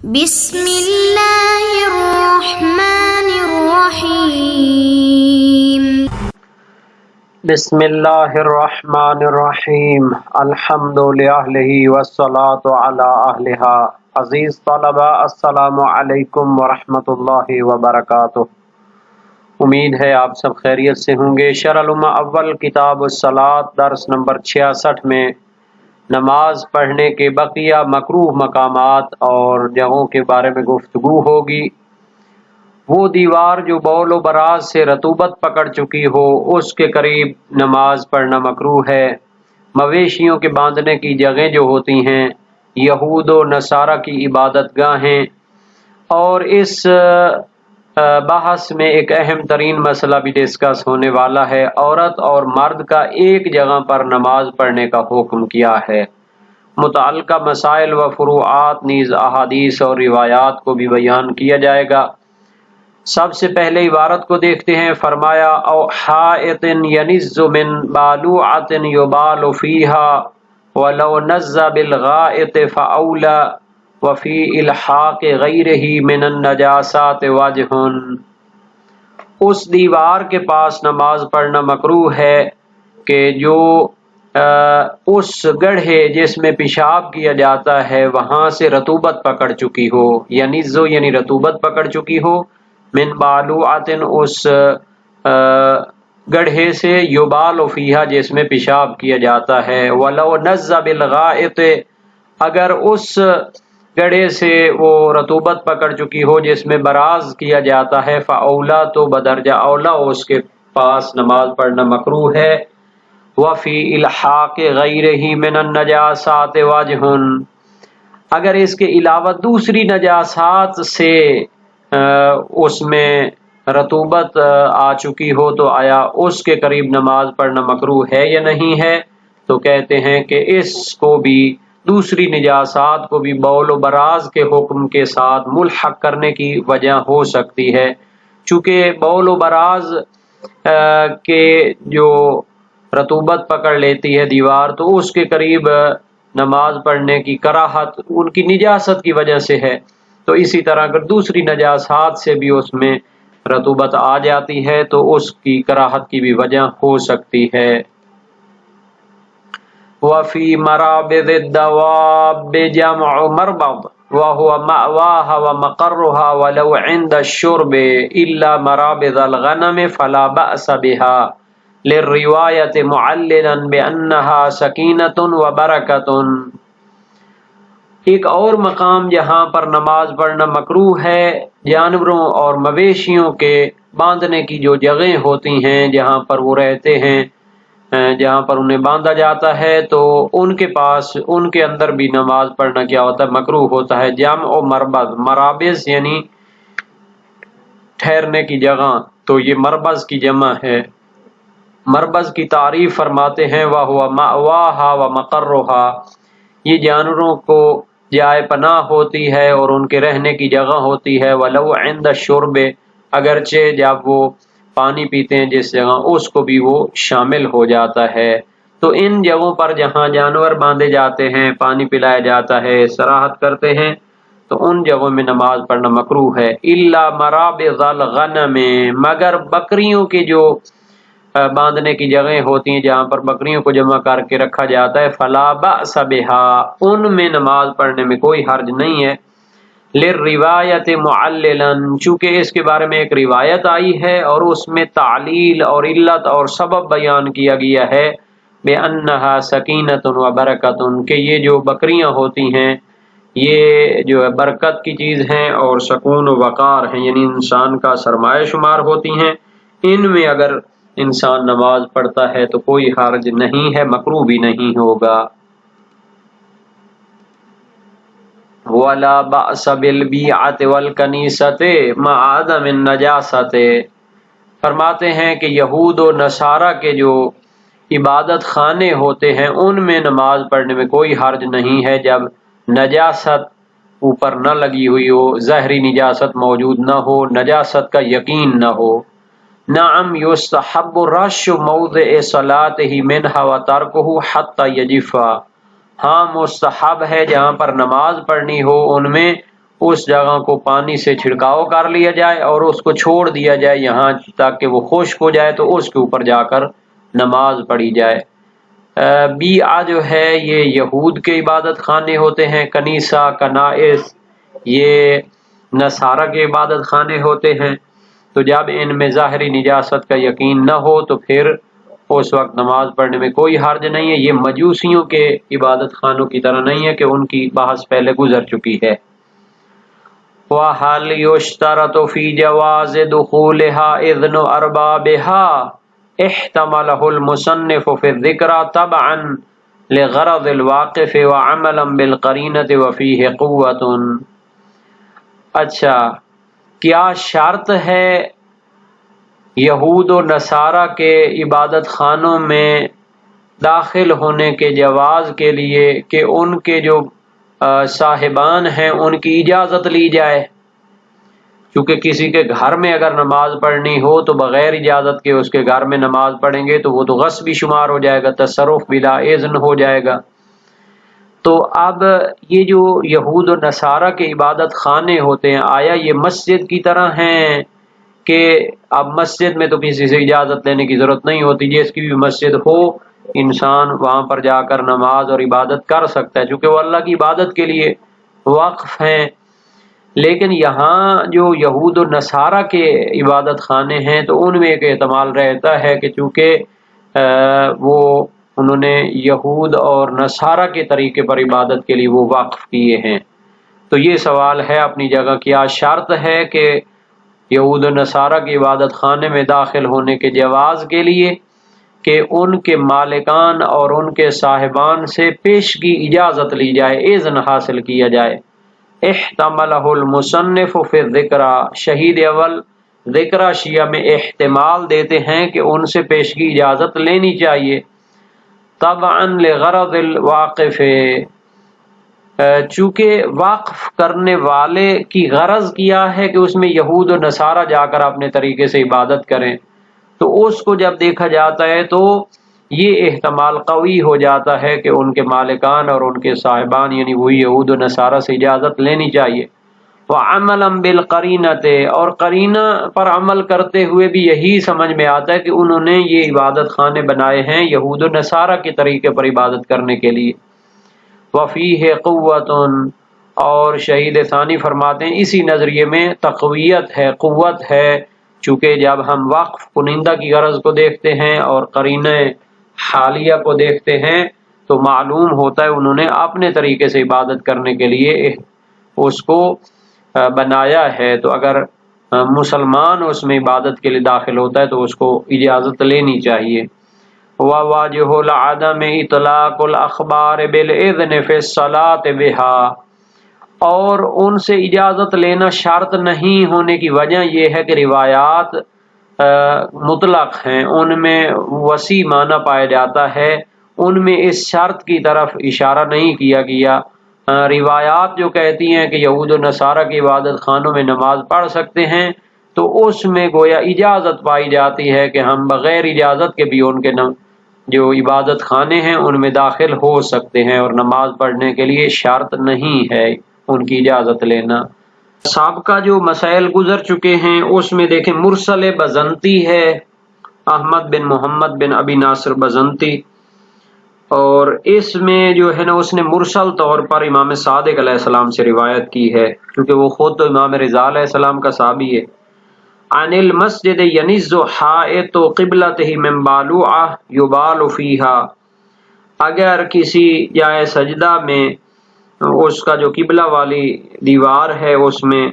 بسم اللہ الرحمن الرحیم بسم اللہ الرحمن الرحیم الحمد للہ والصلاة علی اہلہا۔ عزیز طلباء، السلام علیکم ورحمۃ اللہ وبرکاتہ۔ امید ہے آپ سب خیریت سے ہوں گے۔ شرح الامہ اول کتاب الصلاۃ درس نمبر 66 میں نماز پڑھنے کے بقیہ مکروہ مقامات اور جگہوں کے بارے میں گفتگو ہوگی۔ وہ دیوار جو بول و براز سے رطوبت پکڑ چکی ہو اس کے قریب نماز پڑھنا مکروہ ہے۔ مویشیوں کے باندھنے کی جگہیں جو ہوتی ہیں، یہود و نصارہ کی عبادت گاہیں، اور اس بحث میں ایک اہم ترین مسئلہ بھی ڈسکس ہونے والا ہے۔ عورت اور مرد کا ایک جگہ پر نماز پڑھنے کا حکم کیا ہے۔ متعلقہ مسائل و فروعات نیز احادیث اور روایات کو بھی بیان کیا جائے گا۔ سب سے پہلے عبارت کو دیکھتے ہیں۔ فرمایا او حائط ینز من بالوعۃ یبال فیہا ولو نز بالغائط فاولی وفی الحاق غیرہ من النجاسات وجہ۔ اس دیوار کے پاس نماز پڑھنا مکروہ ہے کہ جو اس گڑھے جس میں پیشاب کیا جاتا ہے وہاں سے رطوبت پکڑ چکی ہو، ینزو یعنی رطوبت پکڑ چکی ہو، من بالوعۃ اس گڑھے سے، یبال فیہا جس میں پیشاب کیا جاتا ہے، ولو نز بالغائط اگر اس گڑھے سے وہ رطوبت پکڑ چکی ہو جس میں براز کیا جاتا ہے، فاولا تو بدرجہ اولا اس کے پاس نماز پڑھنا مکروہ ہے۔ وفی الحاق غیرہ من النجاسات وجہ اگر اس کے علاوہ دوسری نجاسات سے اس میں رطوبت آ چکی ہو تو آیا اس کے قریب نماز پڑھنا مکروہ ہے یا نہیں ہے؟ تو کہتے ہیں کہ اس کو بھی، دوسری نجاسات کو بھی بول و براز کے حکم کے ساتھ ملحق کرنے کی وجہ ہو سکتی ہے، چونکہ بول و براز کے جو رطوبت پکڑ لیتی ہے دیوار تو اس کے قریب نماز پڑھنے کی کراہت ان کی نجاست کی وجہ سے ہے۔ تو اسی طرح اگر دوسری نجاسات سے بھی اس میں رطوبت آ جاتی ہے تو اس کی کراہت کی بھی وجہ ہو سکتی ہے۔ وفی مرابض الدواب جمع مربض وهو مأواها ومقرها ولو عند الشرب الا مرابض الغنم فلا بأس بها للرواية معللا بأنها سکینۃ وبرکۃ۔ ایک اور مقام جہاں پر نماز پڑھنا مکروہ ہے، جانوروں اور مویشیوں کے باندھنے کی جو جگہیں ہوتی ہیں جہاں پر وہ رہتے ہیں، جہاں پر انہیں باندھا جاتا ہے، تو ان کے پاس، ان کے اندر بھی نماز پڑھنا کیا ہوتا ہے؟ مکروہ ہوتا ہے۔ جمع و مربض، مرابض یعنی ٹھہرنے کی جگہ، تو یہ مربض کی جمع ہے۔ مربض کی تعریف فرماتے ہیں وَهُوَ مَأْوَاهَا وَمَقَرُّهَا، یہ جانوروں کو جائے پناہ ہوتی ہے اور ان کے رہنے کی جگہ ہوتی ہے۔ وَلَوْ عِنْدَ الشُّرْبِ اگرچہ جب وہ پانی پیتے ہیں جس جگہ، اس کو بھی وہ شامل ہو جاتا ہے۔ تو ان جگہوں پر جہاں جانور باندھے جاتے ہیں، پانی پلایا جاتا ہے، استراحت کرتے ہیں، تو ان جگہوں میں نماز پڑھنا مکروہ ہے۔ إِلَّا مَرَابِضَ الْغَنَمِ مگر بکریوں کے جو باندھنے کی جگہیں ہوتی ہیں جہاں پر بکریوں کو جمع کر کے رکھا جاتا ہے، فَلَا بَأْسَ بِهَا ان میں نماز پڑھنے میں کوئی حرج نہیں ہے۔ لِلرِّوَایَةِ مُعَلِّلًا چونکہ اس کے بارے میں ایک روایت آئی ہے اور اس میں تعلیل اور علت اور سبب بیان کیا گیا ہے، بِأَنَّهَا سَکِینَةٌ وَبَرَکَةٌ کہ یہ جو بکریاں ہوتی ہیں یہ جو ہے برکت کی چیز ہیں اور سکون و وقار ہیں، یعنی انسان کا سرمایہ شمار ہوتی ہیں۔ ان میں اگر انسان نماز پڑھتا ہے تو کوئی حرج نہیں ہے، مکروہ بھی نہیں ہوگا۔ وَلَا بَأْسَ بِالْبِیعَةِ وَالْکَنِیسَةِ مَعَ عَدَمِ النَّجَاسَةِ فرماتے ہیں کہ یہود و نصارہ کے جو عبادت خانے ہوتے ہیں ان میں نماز پڑھنے میں کوئی حرج نہیں ہے جب نجاست اوپر نہ لگی ہوئی ہو، ظاہری نجاست موجود نہ ہو، نجاست کا یقین نہ ہو۔ نعم یستحب رش موضع صلاته منها وترکه حتى یجف ہاں مستحب ہے جہاں پر نماز پڑھنی ہو ان میں اس جگہ کو پانی سے چھڑکاؤ کر لیا جائے اور اس کو چھوڑ دیا جائے یہاں تاکہ وہ خشک ہو جائے، تو اس کے اوپر جا کر نماز پڑھی جائے۔ بیعہ جو ہے یہ یہود کے عبادت خانے ہوتے ہیں، کنیسہ، کنائس یہ نصارہ کے عبادت خانے ہوتے ہیں۔ تو جب ان میں ظاہری نجاست کا یقین نہ ہو تو پھر اس وقت نماز پڑھنے میں کوئی حرج نہیں ہے۔ یہ مجوسیوں کے عبادت خانوں کی طرح نہیں ہے کہ ان کی بحث پہلے گزر چکی ہے۔ وَهَلْ يُشْتَرَطُ فِي جَوَازِ دُخُولِهَا إِذْنُ أَرْبَابِهَا احْتَمَلَهُ الْمُصَنِّفُ فِي الذِّكْرَى تَبْعًا لِغَرَضِ الْوَاقِفِ وَعَمَلًا بِالْقَرِينَةِ وَفِيهِ قُوَّةٌ۔ اچھا، کیا شرط ہے یہود و نصارہ کے عبادت خانوں میں داخل ہونے کے جواز کے لیے کہ ان کے جو صاحبان ہیں ان کی اجازت لی جائے؟ کیونکہ کسی کے گھر میں اگر نماز پڑھنی ہو تو بغیر اجازت کے اس کے گھر میں نماز پڑھیں گے تو وہ تو غصبی شمار ہو جائے گا، تصرف بلا اذن ہو جائے گا۔ تو اب یہ جو یہود و نصارہ کے عبادت خانے ہوتے ہیں، آیا یہ مسجد کی طرح ہیں کہ اب مسجد میں تو کسی سے اجازت لینے کی ضرورت نہیں ہوتی، جس کی بھی مسجد ہو انسان وہاں پر جا کر نماز اور عبادت کر سکتا ہے چونکہ وہ اللہ کی عبادت کے لیے وقف ہیں؟ لیکن یہاں جو یہود و نصارہ کے عبادت خانے ہیں تو ان میں ایک احتمال رہتا ہے کہ چونکہ وہ انہوں نے یہود اور نصارہ کے طریقے پر عبادت کے لیے وہ وقف کیے ہیں۔ تو یہ سوال ہے اپنی جگہ، کیا شرط ہے کہ یہود و نصارہ کی عبادت خانے میں داخل ہونے کے جواز کے لیے کہ ان کے مالکان اور ان کے صاحبان سے پیشگی اجازت لی جائے، اذن حاصل کیا جائے؟ احتملہ المصنف فی الذکرى، شہید اول ذکرہ شیعہ میں احتمال دیتے ہیں کہ ان سے پیشگی اجازت لینی چاہیے، طبعا لغرض الواقف، چونکہ وقف کرنے والے کی غرض کیا ہے کہ اس میں یہود و نصارہ جا کر اپنے طریقے سے عبادت کریں، تو اس کو جب دیکھا جاتا ہے تو یہ احتمال قوی ہو جاتا ہے کہ ان کے مالکان اور ان کے صاحبان یعنی وہی یہود و نصارہ سے اجازت لینی چاہیے۔ وَعَمَلًا بِالْقَرِينَةِ، اور قرینہ پر عمل کرتے ہوئے بھی یہی سمجھ میں آتا ہے کہ انہوں نے یہ عبادت خانے بنائے ہیں یہود و نصارہ کے طریقے پر عبادت کرنے کے لیے۔ وَفِيهِ قُوَّةٌ، اور شہید ثانی فرماتے ہیں اسی نظریے میں تقویت ہے، قوت ہے، چونکہ جب ہم وقف کنندہ کی غرض کو دیکھتے ہیں اور قرینہ حالیہ کو دیکھتے ہیں تو معلوم ہوتا ہے انہوں نے اپنے طریقے سے عبادت کرنے کے لیے اس کو بنایا ہے۔ تو اگر مسلمان اس میں عبادت کے لیے داخل ہوتا ہے تو اس کو اجازت لینی چاہیے۔ وَوَاجِهُ الْعَدَمِ إِطْلَاقُ الْأَخْبَارِ بِالْإِذْنِ فِي الصَّلَاةِ بِهَا، اور ان سے اجازت لینا شرط نہیں ہونے کی وجہ یہ ہے کہ روایات مطلق ہیں، ان میں وسیع معنی پایا جاتا ہے، ان میں اس شرط کی طرف اشارہ نہیں کیا گیا۔ روایات جو کہتی ہیں کہ یہود و نصارہ کی عبادت خانوں میں نماز پڑھ سکتے ہیں تو اس میں گویا اجازت پائی جاتی ہے کہ ہم بغیر اجازت کے بھی ان کے جو عبادت خانے ہیں ان میں داخل ہو سکتے ہیں، اور نماز پڑھنے کے لیے شرط نہیں ہے ان کی اجازت لینا۔ سابقہ جو مسائل گزر چکے ہیں اس میں دیکھیں مرسل بزنتی ہے، احمد بن محمد بن ابی ناصر بزنتی، اور اس میں جو ہے نا اس نے مرسل طور پر امام صادق علیہ السلام سے روایت کی ہے کیونکہ وہ خود تو امام رضا علیہ السلام کا صحابی ہے۔ عن المسجد ینز حائط قبلتہ من بالوعہ یبال فیہا، اگر کسی جائے سجدہ میں اس کا جو قبلہ والی دیوار ہے اس میں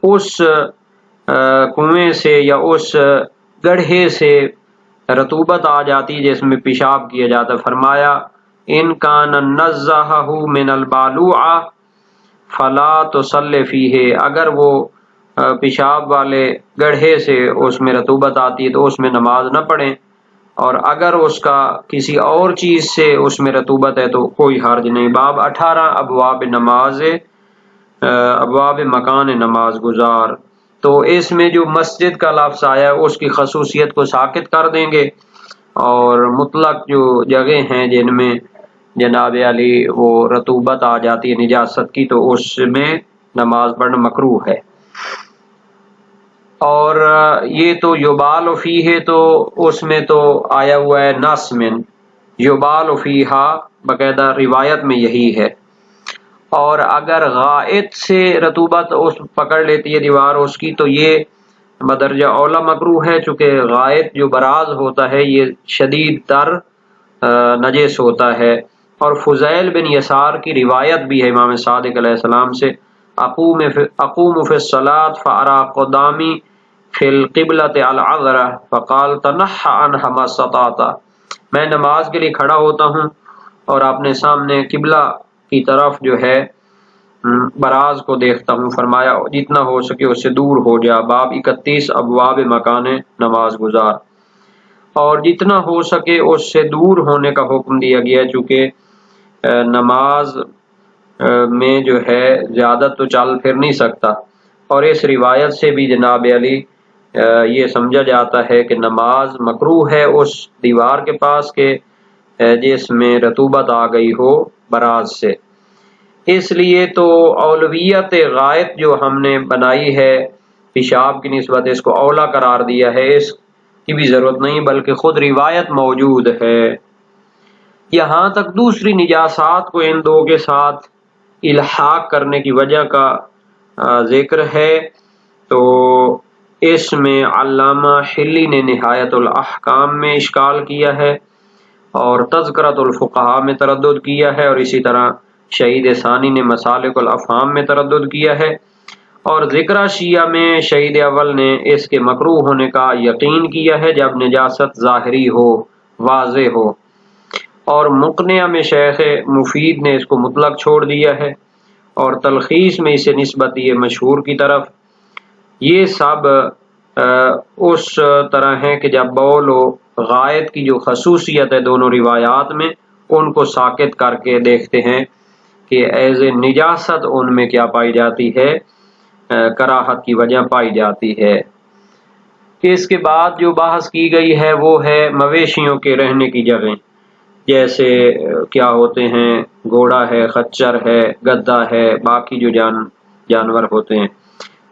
اس کنویں سے یا اس گڑھے سے رطوبت آ جاتی جس میں پیشاب کیا جاتا، فرمایا ان کان نزہہ من البالوعہ فلا تصلی فیہ، اگر وہ پیشاب والے گڑھے سے اس میں رطوبت آتی ہے تو اس میں نماز نہ پڑھیں، اور اگر اس کا کسی اور چیز سے اس میں رطوبت ہے تو کوئی حرج نہیں۔ باب 18 ابواب نماز، ابواب مکان نماز گزار، تو اس میں جو مسجد کا لفظ آیا ہے اس کی خصوصیت کو ساکت کر دیں گے، اور مطلق جو جگہ ہیں جن میں جناب علی وہ رطوبت آ جاتی ہے نجاست کی تو اس میں نماز پڑھنا مکروہ ہے۔ اور یہ تو یبال فیہ تو اس میں تو آیا ہوا ہے نص من یبال فیہا، باقاعدہ روایت میں یہی ہے۔ اور اگر غائط سے رطوبت اس پکڑ لیتی ہے دیوار اس کی تو یہ بدرجہ اولا مکروہ ہے، چونکہ غائط جو براز ہوتا ہے یہ شدید تر نجس ہوتا ہے۔ اور فضیل بن یسار کی روایت بھی ہے امام صادق علیہ السلام سے، اقوم فی الصلاۃ فارا قدامی فی القبلۃ العذرہ فقال تنحى عنها ما استطعت، میں نماز کے لیے کھڑا ہوتا ہوں اور اپنے سامنے قبلہ کی طرف جو ہے براز کو دیکھتا ہوں، فرمایا جتنا ہو سکے اس سے دور ہو جا۔ باب 31 ابواب مکان نماز گزار، اور جتنا ہو سکے اس سے دور ہونے کا حکم دیا گیا، چونکہ نماز میں جو ہے زیادہ تو چل پھر نہیں سکتا۔ اور اس روایت سے بھی جناب علی یہ سمجھا جاتا ہے کہ نماز مکروہ ہے اس دیوار کے پاس کے جس میں رطوبت آ گئی ہو براز سے۔ اس لیے تو اولویت غائط جو ہم نے بنائی ہے پیشاب کی نسبت، اس کو اولا قرار دیا ہے، اس کی بھی ضرورت نہیں، بلکہ خود روایت موجود ہے۔ یہاں تک دوسری نجاسات کو ان دو کے ساتھ الحاق کرنے کی وجہ کا ذکر ہے، تو اس میں علامہ حلی نے نہایت الاحکام میں اشکال کیا ہے اور تذکرۃ الفقہاء میں تردد کیا ہے، اور اسی طرح شہید ثانی نے مسالک الافہام میں تردد کیا ہے، اور ذکر شیعہ میں شہید اول نے اس کے مکروہ ہونے کا یقین کیا ہے جب نجاست ظاہری ہو، واضح ہو، اور مقنعہ میں شیخ مفید نے اس کو مطلق چھوڑ دیا ہے، اور تلخیص میں اسے نسبت یہ مشہور کی طرف۔ یہ سب اس طرح ہے کہ جب بول و غائط کی جو خصوصیت ہے دونوں روایات میں، ان کو ساکت کر کے دیکھتے ہیں کہ ایز نجاست ان میں کیا پائی جاتی ہے، کراہت کی وجہ پائی جاتی ہے۔ کہ اس کے بعد جو بحث کی گئی ہے وہ ہے مویشیوں کے رہنے کی جگہیں، جیسے کیا ہوتے ہیں، گھوڑا ہے، خچر ہے، گدھا ہے، باقی جو جانور ہوتے ہیں۔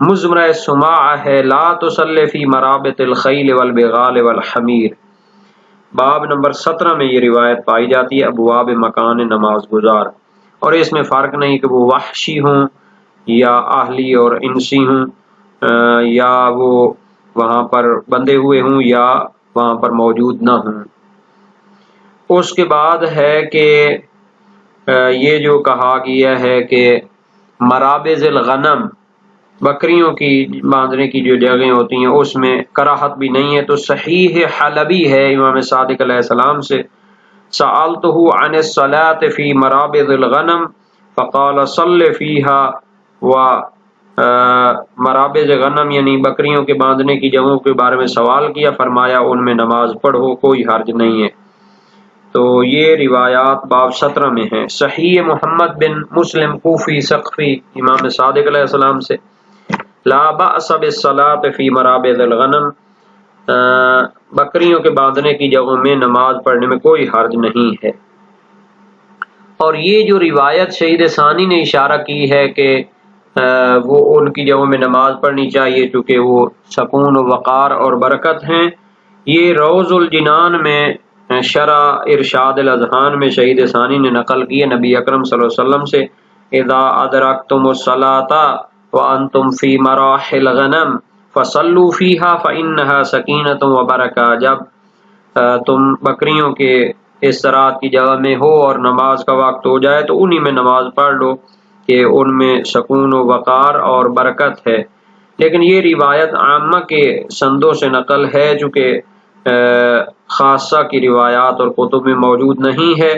مزمرہ سماع ہے لا تصلی فی مرابط الخیل والبغال والحمیر، باب نمبر 17 میں یہ روایت پائی جاتی ہے، ابواب مکان نماز گزار، اور اس میں فرق نہیں کہ وہ وحشی ہوں یا اہلی اور انسی ہوں، یا وہ وہاں پر بندھے ہوئے ہوں یا وہاں پر موجود نہ ہوں۔ اس کے بعد ہے کہ یہ جو کہا گیا ہے کہ مرابض الغنم، بکریوں کی باندھنے کی جو جگہیں ہوتی ہیں اس میں کراہت بھی نہیں ہے، تو صحیح حلبی ہے امام صادق علیہ السلام سے، سألتہ عن الصلاة فی مرابض الغنم فقال صل فیہا، و مرابض غنم یعنی بکریوں کے باندھنے کی جگہوں کے بارے میں سوال کیا، فرمایا ان میں نماز پڑھو، کوئی حرج نہیں ہے۔ تو یہ روایات باب 17 میں ہیں۔ صحیح محمد بن مسلم کوفی سقفی امام صادق علیہ السلام سے، لا بأس بالصلاة فی مرابض الغنم، بکریوں کے باندھنے کی جگہوں میں نماز پڑھنے میں کوئی حرج نہیں ہے۔ اور یہ جو روایت شہید ثانی نے اشارہ کی ہے کہ وہ ان کی جگہوں میں نماز پڑھنی چاہیے چونکہ وہ سکون و وقار اور برکت ہیں، یہ روض الجنان میں شرح ارشاد الاذہان میں شہید ثانی نے نقل کی ہے نبی اکرم صلی اللہ علیہ وسلم سے، اذا ادرکتم الصلاة وانتم فی مراح الغنم فصلوا فیہا فانہا سکینۃ وبرکہ، جب تم بکریوں کے استراحت کی جگہ میں ہو اور نماز کا وقت ہو جائے تو انہی میں نماز پڑھ لو کہ ان میں سکون و وقار اور برکت ہے۔ لیکن یہ روایت عامہ کے سندوں سے نقل ہے، چونکہ خاصہ کی روایات اور کتب میں موجود نہیں ہے،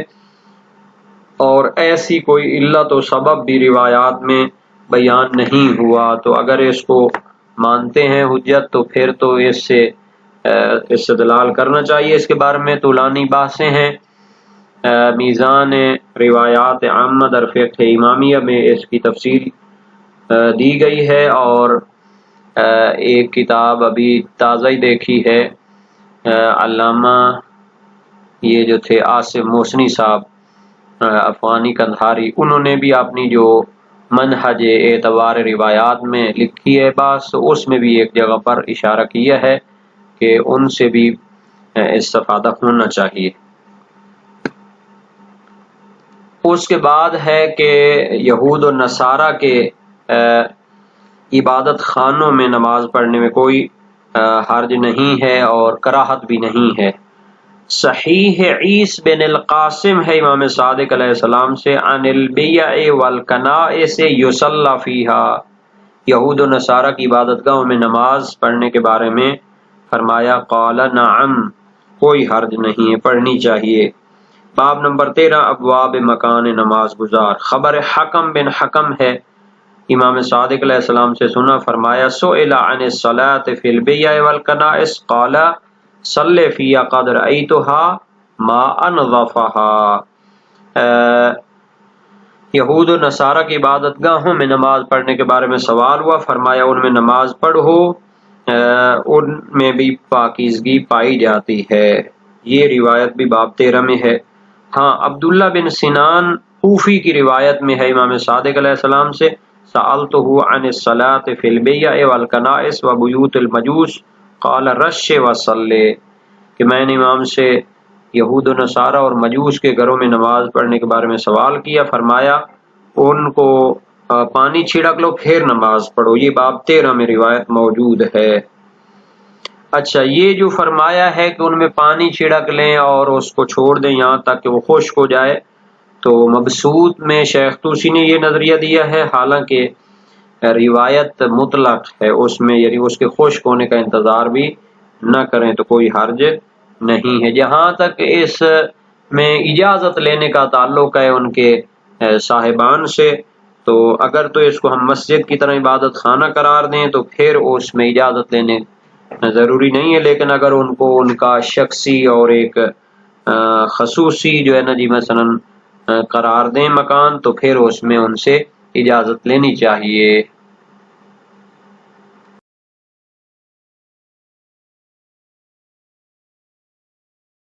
اور ایسی کوئی علت و سبب بھی روایات میں بیان نہیں ہوا، تو اگر اس کو مانتے ہیں حجت تو پھر تو اس سے استدلال کرنا چاہیے۔ اس کے بارے میں طولانی بحثیں ہیں، میزان روایات عامہ در فقہ امامیہ میں اس کی تفصیل دی گئی ہے، اور ایک کتاب ابھی تازہ ہی دیکھی ہے، علامہ یہ جو تھے آصف محسنی صاحب افغانی کندھاری، انہوں نے بھی اپنی جو منہج اعتبار روایات میں لکھی ہے بات، اس میں بھی ایک جگہ پر اشارہ کیا ہے کہ ان سے بھی استفادہ ہونا چاہیے۔ اس کے بعد ہے کہ یہود و نصارہ کے عبادت خانوں میں نماز پڑھنے میں کوئی حرج نہیں ہے اور کراہت بھی نہیں ہے۔ صحیح عیس بن القاسم ہے امام صادق علیہ السلام سے، عن البیع والکنائس یصلی فیہا، یہود و نصارہ کی عبادت گاہوں میں نماز پڑھنے کے بارے میں فرمایا قال نعم، کوئی حرج نہیں ہے، پڑھنی چاہیے۔ باب نمبر 13 ابواب مکان نماز گزار۔ خبر حکم بن حکم ہے امام صادق علیہ السلام سے سنا، فرمایا سئل عن الصلاة فی البیع والکنائس قال صلی فیہا قد رأیتها ما انظفها۔ یہود و نصارہ کی عبادت گاہوں میں نماز پڑھنے کے بارے میں سوال ہوا، فرمایا ان میں نماز پڑھو، ان میں بھی پاکیزگی پائی جاتی ہے۔ یہ روایت بھی باب 13 میں ہے۔ ہاں عبداللہ بن سنان کوفی کی روایت میں ہے امام صادق علیہ السلام سے، سألتہ عن الصلاة فی البیع والکنائس وبیوت المجوس قال رش وصلی، کہ میں نے امام سے یہود و نصارہ اور مجوس کے گھروں میں نماز پڑھنے کے بارے میں سوال کیا، فرمایا ان کو پانی چھڑک لو پھر نماز پڑھو۔ یہ باب 13 میں روایت موجود ہے۔ اچھا، یہ جو فرمایا ہے کہ ان میں پانی چھڑک لیں اور اس کو چھوڑ دیں یہاں تک کہ وہ خشک ہو جائے، تو مبسوط میں شیخ طوسی نے یہ نظریہ دیا ہے، حالانکہ روایت مطلق ہے، اس میں یعنی اس کے خشک ہونے کا انتظار بھی نہ کریں تو کوئی حرج نہیں ہے۔ جہاں تک اس میں اجازت لینے کا تعلق ہے ان کے صاحبان سے، تو اگر تو اس کو ہم مسجد کی طرح عبادت خانہ قرار دیں تو پھر اس میں اجازت لینے ضروری نہیں ہے، لیکن اگر ان کو ان کا شخصی اور ایک خصوصی جو ہے نا جی مثلا قرار دیں مکان، تو پھر اس میں ان سے اجازت لینی چاہیے۔